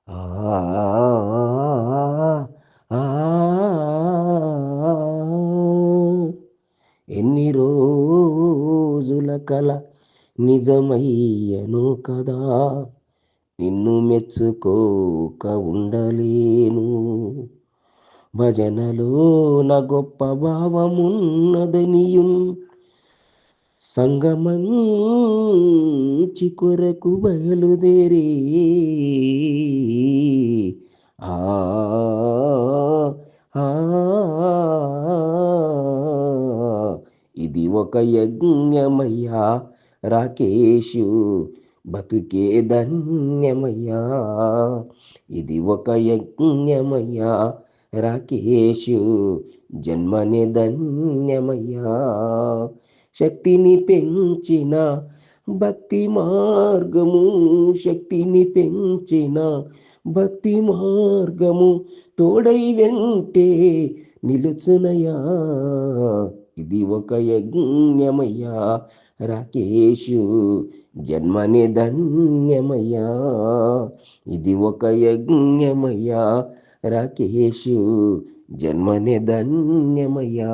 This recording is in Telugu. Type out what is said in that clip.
ఆ ఆ ఎన్ని రోజుల కల నిజమయ్యను కదా, నిన్ను మెచ్చుకోక ఉండలేను. భజనలో నా గొప్ప భావమున్నదనియున్ సంగమంచి కొరకు బయలుదేరి ఆ ఆ ఇది ఒక యజ్ఞమయ్యా రాకేషు, బతుకే ధన్యమయ్యా. ఇది ఒక యజ్ఞమయ్యా రాకేషు, జన్మనే ధన్యమయ్యా. శక్తిని పెంచిన భక్తి మార్గము, శక్తిని పెంచిన భక్తి మార్గము తోడై వెంటే నిలుచునయా. ఇది ఒక యజ్ఞమయ్యా రాకేషు, జన్మనే ధన్యమయ్యా. ఇది ఒక యజ్ఞమయ్యా రాకేషు, జన్మనే ధన్యమయ్యా.